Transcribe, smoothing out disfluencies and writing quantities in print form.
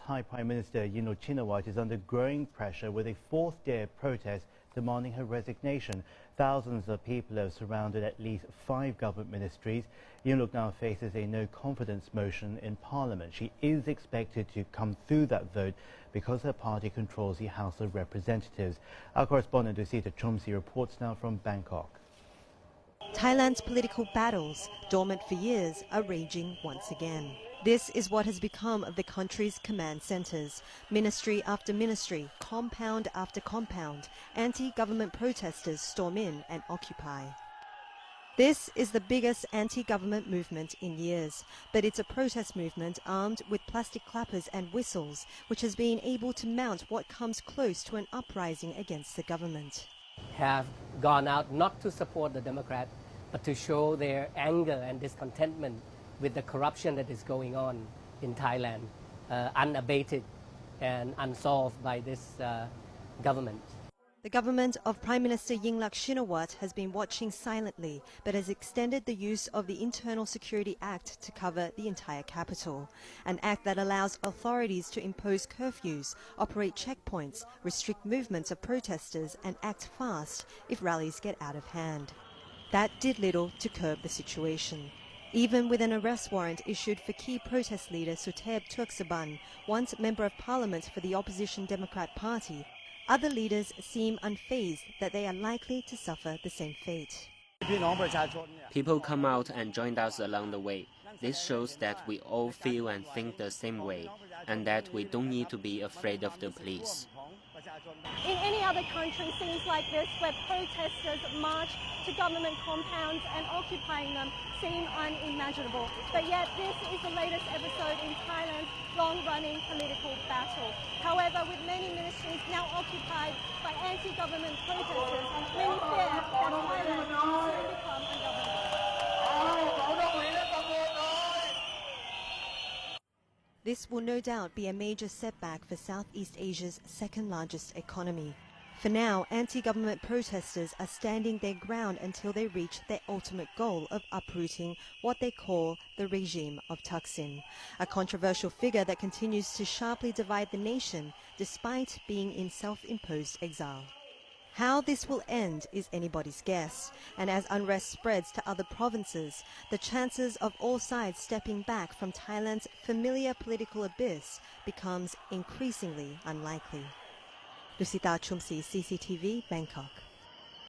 Thai Prime Minister Yingluck Shinawatra is under growing pressure with a fourth day of protest demanding her resignation. Thousands of people have surrounded at least 5 government ministries. Yingluck now faces a no-confidence motion in Parliament. She is expected to come through that vote because her party controls the House of Representatives. Our correspondent Dusita Chomsi reports now from Bangkok. Thailand's political battles, dormant for years, are raging once again. This is what has become of the country's command centres. Ministry after ministry, compound after compound, anti-government protesters storm in and occupy. This is the biggest anti-government movement in years, but it's a protest movement armed with plastic clappers and whistles, which has been able to mount what comes close to an uprising against the government. Have gone out not to support the Democrat, but to show their anger and discontentment with the corruption that is going on in Thailand, unabated and unsolved by this government. The government of Prime Minister Yingluck Shinawatra has been watching silently, but has extended the use of the Internal Security Act to cover the entire capital. An act that allows authorities to impose curfews, operate checkpoints, restrict movements of protesters and act fast if rallies get out of hand. That did little to curb the situation. Even with an arrest warrant issued for key protest leader Suthep Thaugsuban, once Member of Parliament for the opposition Democrat Party, other leaders seem unfazed that they are likely to suffer the same fate. People come out and joined us along the way. This shows that we all feel and think the same way, and that we don't need to be afraid of the police. In any other country, scenes like this, where protesters march to government compounds and occupying them, seem unimaginable. But yet this is the latest episode in Thailand's long-running political battle. However, with many ministries now occupied by anti-government protesters, many fear that Thailand will soon become ungovernable. This will no doubt be a major setback for Southeast Asia's second-largest economy. For now, anti-government protesters are standing their ground until they reach their ultimate goal of uprooting what they call the regime of Thaksin, a controversial figure that continues to sharply divide the nation despite being in self-imposed exile. How this will end is anybody's guess, and as unrest spreads to other provinces, the chances of all sides stepping back from Thailand's familiar political abyss becomes increasingly unlikely. Dusita Chomsi, CCTV, Bangkok.